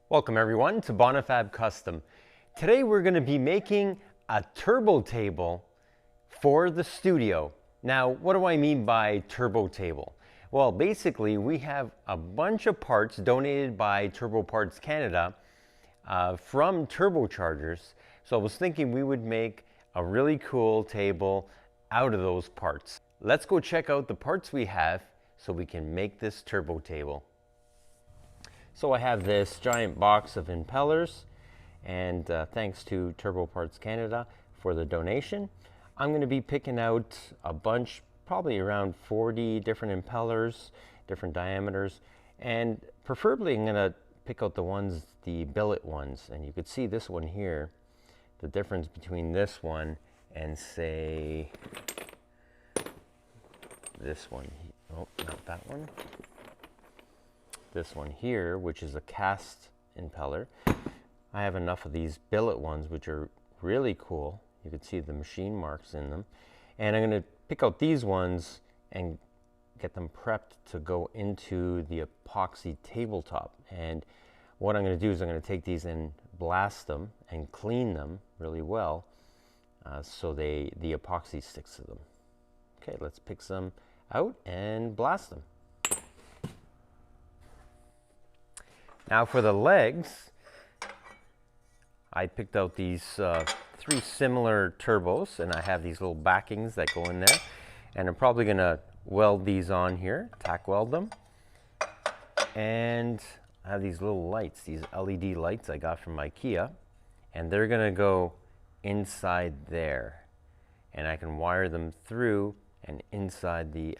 Welcome everyone to Bonifabcustom. Today we're going to be making a turbo table for the studio. Now, what do I mean by turbo table? Well, basically we have a bunch of parts donated by Turbo Parts Canada from turbochargers. So I was thinking we would make a really cool table out of those parts. Let's go check out the parts we have so we can make this turbo table. So I have this giant box of impellers, and thanks to Turbo Parts Canada for the donation. I'm going to be picking out a bunch, probably around 40 different impellers, different diameters, and preferably I'm going to pick out the billet ones. And you could see this one here, the difference between this one and say this one. Oh, not that one. This one here, which is a cast impeller. I have enough of these billet ones, which are really cool. You can see the machine marks in them. And I'm going to pick out these ones and get them prepped to go into the epoxy tabletop. And what I'm going to do is I'm going to take these and blast them and clean them really well so the epoxy sticks to them. Okay, let's pick some out and blast them. Now for the legs, I picked out these three similar turbos, and I have these little backings that go in there. And I'm probably going to weld these on here, tack weld them. And I have these little lights, these LED lights I got from IKEA. And they're going to go inside there. And I can wire them through and inside the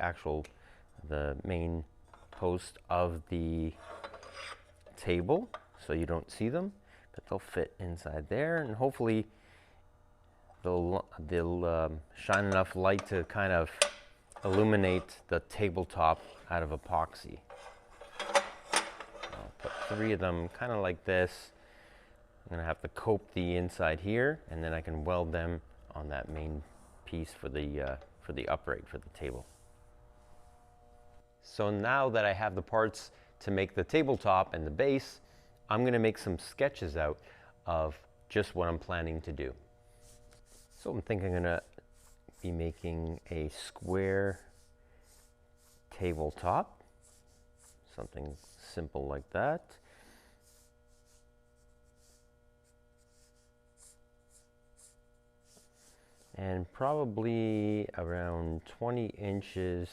main post of the table, so you don't see them, but they'll fit inside there, and hopefully they'll shine enough light to kind of illuminate the tabletop out of epoxy. I'll put three of them kind of like this. I'm going to have to coat the inside here, and then I can weld them on that main piece for the upright for the table. So now that I have the parts to make the tabletop and the base, I'm going to make some sketches out of just what I'm planning to do. So I'm thinking I'm going to be making a square tabletop, something simple like that. And probably around 20 inches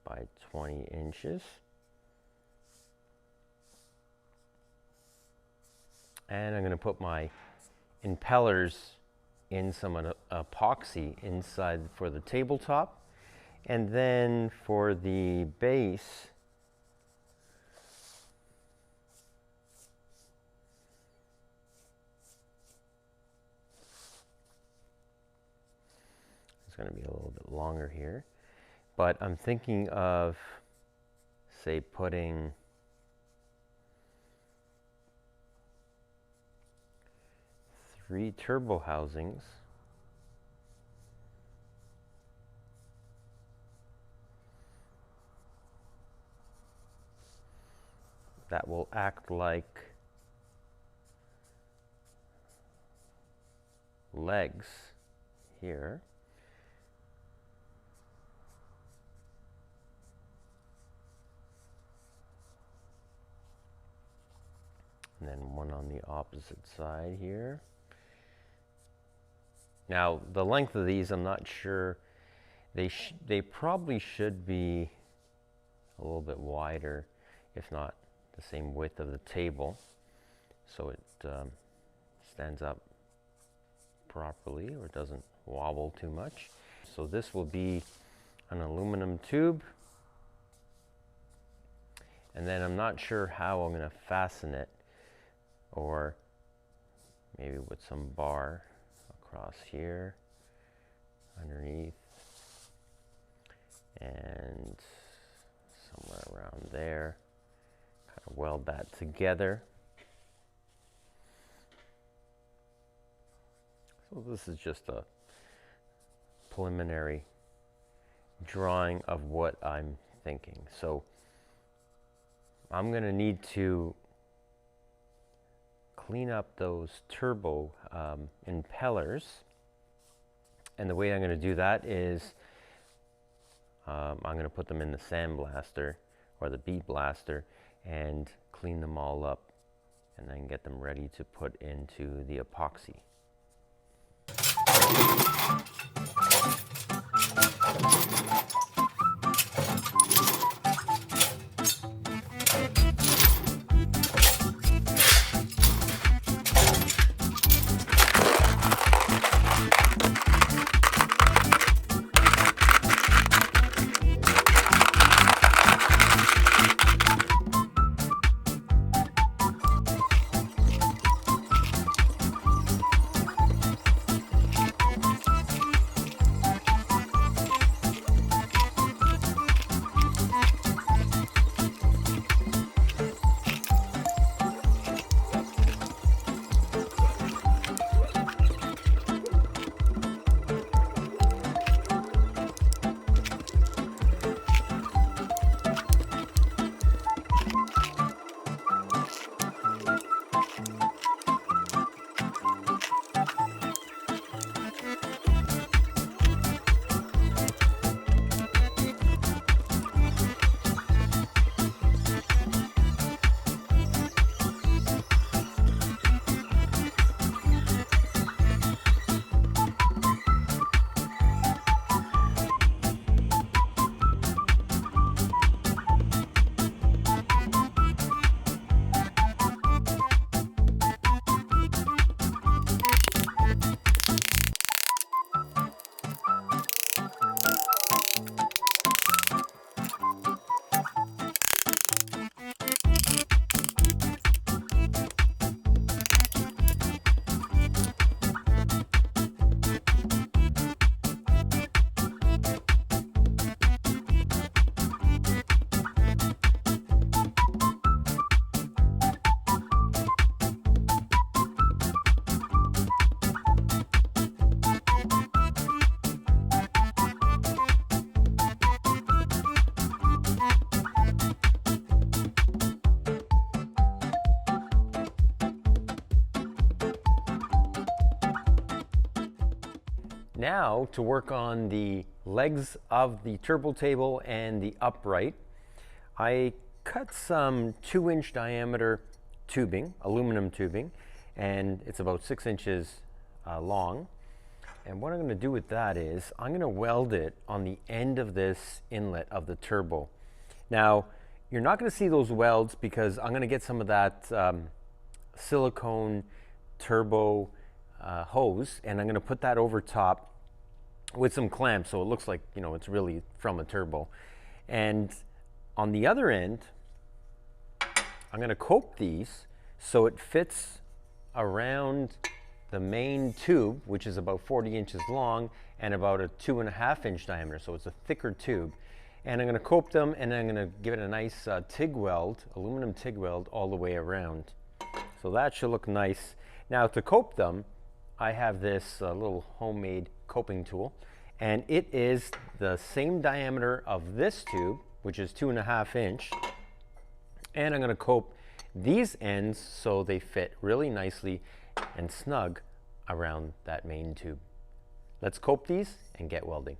by 20 inches. And I'm going to put my impellers in some epoxy inside for the tabletop. And then for the base, it's going to be a little bit longer here. But I'm thinking of, say, putting three turbo housings that will act like legs here. And then one on the opposite side here. Now, the length of these, I'm not sure. They probably should be a little bit wider, if not the same width of the table, so it stands up properly or doesn't wobble too much. So this will be an aluminum tube. And then I'm not sure how I'm going to fasten it, or maybe with some bar across here, underneath, and somewhere around there. Kind of weld that together. So this is just a preliminary drawing of what I'm thinking. So I'm going to need to clean up those turbo impellers. And the way I'm going to do that is I'm going to put them in the sandblaster or the bead blaster and clean them all up, and then get them ready to put into the epoxy. Now to work on the legs of the turbo table and the upright, I cut some 2-inch diameter tubing, aluminum tubing, and it's about 6 inches long. And what I'm going to do with that is I'm going to weld it on the end of this inlet of the turbo. Now, you're not going to see those welds because I'm going to get some of that silicone turbo hose, and I'm going to put that over top with some clamps so it looks like, you know, it's really from a turbo. And on the other end, I'm going to cope these so it fits around the main tube, which is about 40 inches long and about a 2.5-inch diameter, so it's a thicker tube. And I'm going to cope them, and I'm going to give it a nice TIG weld, aluminum TIG weld all the way around. So that should look nice. Now to cope them, I have this little homemade coping tool, and it is the same diameter of this tube, which is 2.5 inch. And I'm going to cope these ends so they fit really nicely and snug around that main tube. Let's cope these and get welding.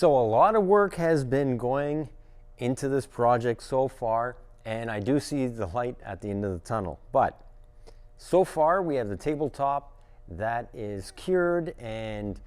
So a lot of work has been going into this project so far, and I do see the light at the end of the tunnel. But so far we have the tabletop that is cured and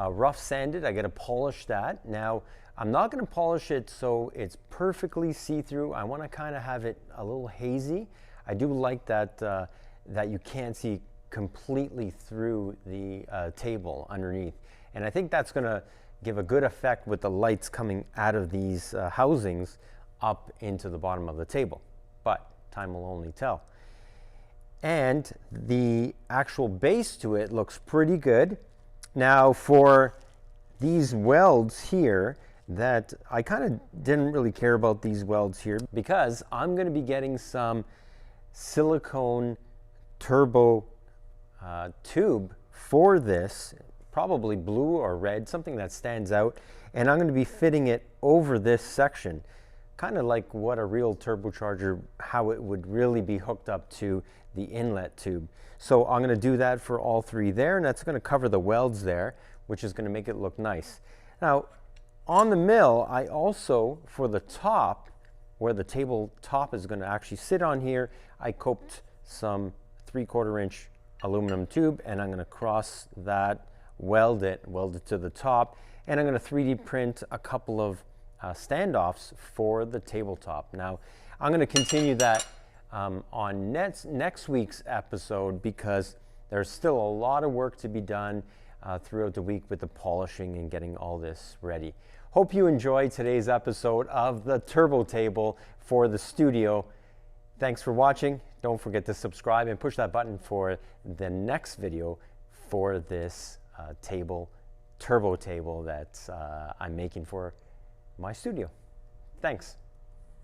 rough sanded. I got to polish that. Now I'm not going to polish it so it's perfectly see-through. I want to kind of have it a little hazy. I do like that that you can't see completely through the table underneath, and I think that's going to give a good effect with the lights coming out of these housings up into the bottom of the table, but time will only tell. And the actual base to it looks pretty good. Now for these welds here, that I kind of didn't really care about these welds here because I'm going to be getting some silicone turbo tube for this, probably blue or red, something that stands out, and I'm going to be fitting it over this section, kind of like what a real turbocharger, how it would really be hooked up to the inlet tube. So I'm going to do that for all three there, and that's going to cover the welds there, which is going to make it look nice. Now on the mill, I also, for the top, where the table top is going to actually sit on here, I coped some 3/4 inch aluminum tube, and I'm going to cross that, weld it to the top, and I'm going to 3D print a couple of standoffs for the tabletop. Now I'm going to continue that on next week's episode because there's still a lot of work to be done throughout the week with the polishing and getting all this ready. Hope you enjoyed today's episode of the turbo table for the studio. Thanks for watching. Don't forget to subscribe and push that button for the next video for this turbo table that I'm making for my studio. Thanks.